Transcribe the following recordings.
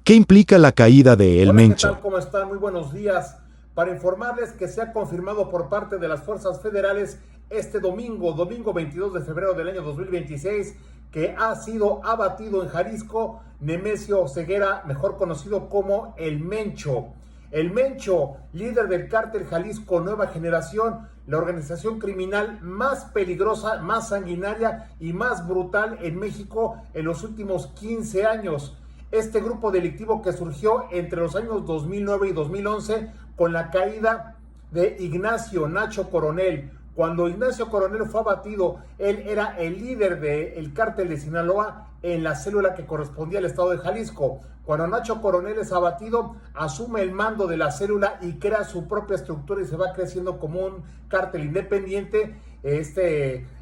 ¿Qué implica la caída de El Hola, ¿qué Mencho? tal? ¿Cómo están? Muy buenos días. Para informarles que se ha confirmado por parte de las fuerzas federales este domingo 22 de febrero del año 2026, que ha sido abatido en Jalisco Nemesio Ceguera, mejor conocido como El Mencho. El Mencho, líder del cártel Jalisco Nueva Generación, la organización criminal más peligrosa, más sanguinaria y más brutal en México en los últimos 15 años. Este grupo delictivo que surgió entre los años 2009 y 2011 con la caída de Ignacio Nacho Coronel. Cuando Ignacio Coronel fue abatido, él era el líder del cártel de Sinaloa en la célula que correspondía al estado de Jalisco. Cuando Nacho Coronel es abatido, asume el mando de la célula y crea su propia estructura y se va creciendo como un cártel independiente.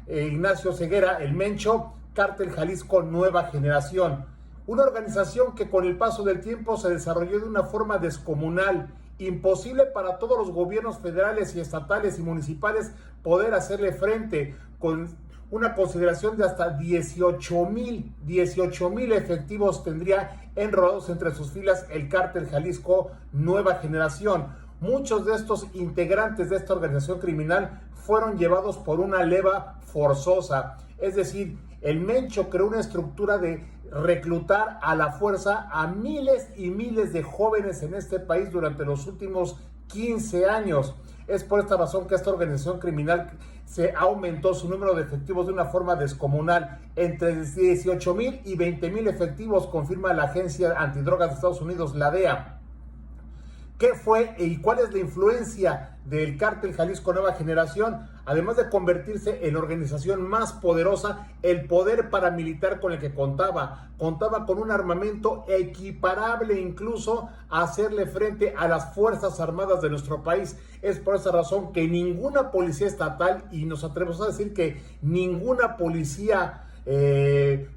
Ignacio Ceguera, el Mencho, Cártel Jalisco Nueva Generación. Una organización que con el paso del tiempo se desarrolló de una forma descomunal, imposible para todos los gobiernos federales y estatales y municipales poder hacerle frente, con una consideración de hasta 18,000 efectivos tendría enrolados entre sus filas el cártel Jalisco Nueva Generación. Muchos de estos integrantes de esta organización criminal fueron llevados por una leva forzosa, es decir, el Mencho creó una estructura de reclutar a la fuerza a miles y miles de jóvenes en este país durante los últimos 15 años. Es por esta razón que esta organización criminal se aumentó su número de efectivos de una forma descomunal. Entre 18,000 y 20,000 efectivos, confirma la Agencia Antidrogas de Estados Unidos, la DEA. ¿Qué fue y cuál es la influencia del cártel Jalisco Nueva Generación? Además de convertirse en la organización más poderosa, el poder paramilitar con el que contaba con un armamento equiparable incluso a hacerle frente a las Fuerzas Armadas de nuestro país. Es por esa razón que ninguna policía estatal, y nos atrevemos a decir que ninguna policía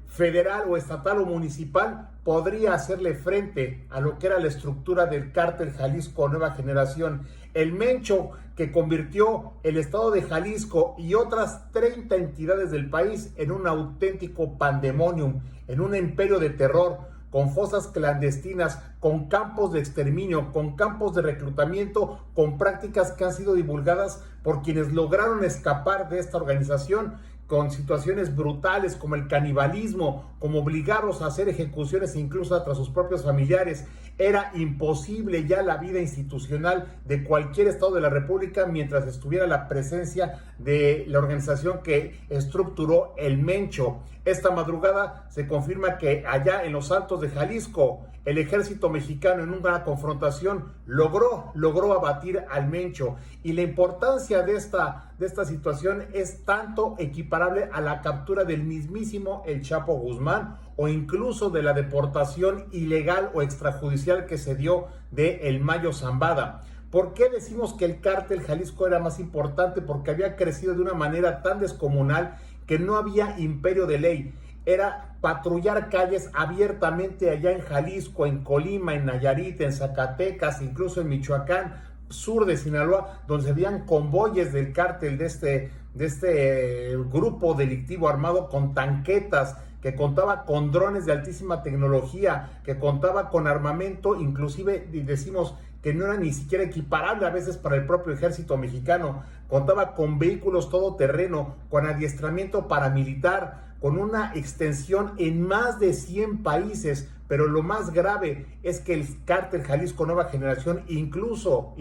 federal o estatal o municipal podría hacerle frente a lo que era la estructura del cártel Jalisco Nueva Generación. El Mencho, que convirtió el estado de Jalisco y otras 30 entidades del país en un auténtico pandemonium, en un imperio de terror, con fosas clandestinas, con campos de exterminio, con campos de reclutamiento, con prácticas que han sido divulgadas por quienes lograron escapar de esta organización, con situaciones brutales como el canibalismo, como obligarlos a hacer ejecuciones incluso tras sus propios familiares. Era imposible ya la vida institucional de cualquier estado de la República mientras estuviera la presencia de la organización que estructuró el Mencho. Esta madrugada se confirma que allá en los Altos de Jalisco, el ejército mexicano en una confrontación logró abatir al Mencho. Y la importancia de esta situación es tanto equiparable a la captura del mismísimo El Chapo Guzmán o incluso de la deportación ilegal o extrajudicial que se dio de El Mayo Zambada. ¿Por qué decimos que el cártel Jalisco era más importante? Porque había crecido de una manera tan descomunal que no había imperio de ley. Era patrullar calles abiertamente allá en Jalisco, en Colima, en Nayarit, en Zacatecas, incluso en Michoacán, sur de Sinaloa, donde se veían convoyes del cártel de este grupo delictivo armado con tanquetas, que contaba con drones de altísima tecnología, que contaba con armamento, inclusive decimos que no era ni siquiera equiparable a veces para el propio ejército mexicano. Contaba con vehículos todoterreno, con adiestramiento paramilitar, con una extensión en más de 100 países, pero lo más grave es que el cártel Jalisco Nueva Generación incluso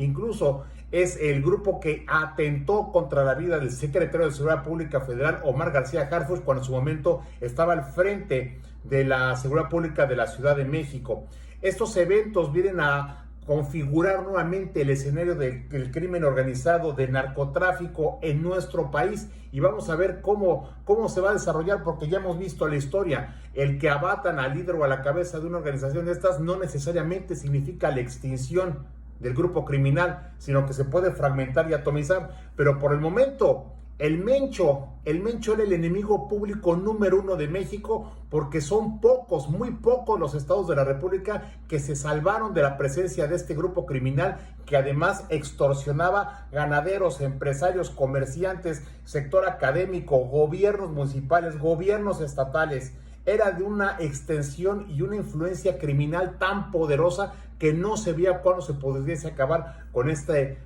es el grupo que atentó contra la vida del secretario de Seguridad Pública Federal, Omar García Harfuch, cuando en su momento estaba al frente de la Seguridad Pública de la Ciudad de México. Estos eventos vienen a configurar nuevamente el escenario del crimen organizado, del narcotráfico en nuestro país, y vamos a ver cómo se va a desarrollar, porque ya hemos visto la historia. El que abatan al líder o a la cabeza de una organización de estas no necesariamente significa la extinción del grupo criminal, sino que se puede fragmentar y atomizar. Pero por el momento el Mencho era el enemigo público número 1 de México, porque son pocos, muy pocos los estados de la República que se salvaron de la presencia de este grupo criminal, que además extorsionaba ganaderos, empresarios, comerciantes, sector académico, gobiernos municipales, gobiernos estatales. era de una extensión y una influencia criminal tan poderosa que no se veía cuándo se pudiese acabar con este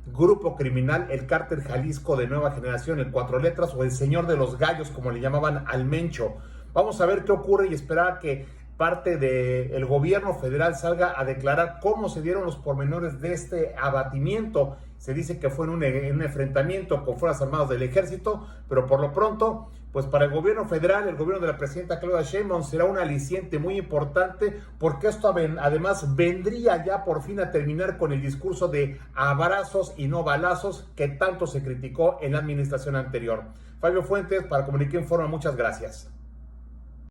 grupo criminal, el Cártel Jalisco de Nueva Generación, el Cuatro Letras o el Señor de los Gallos, como le llamaban al Mencho. Vamos a ver qué ocurre y esperar que parte del gobierno federal salga a declarar cómo se dieron los pormenores de este abatimiento. Se dice que fue en un enfrentamiento con Fuerzas Armadas del Ejército, pero por lo pronto, pues para el gobierno federal, el gobierno de la presidenta Claudia Sheinbaum será un aliciente muy importante, porque esto además vendría ya por fin a terminar con el discurso de abrazos y no balazos que tanto se criticó en la administración anterior. Fabio Fuentes, para Comuniqué Informa, muchas gracias.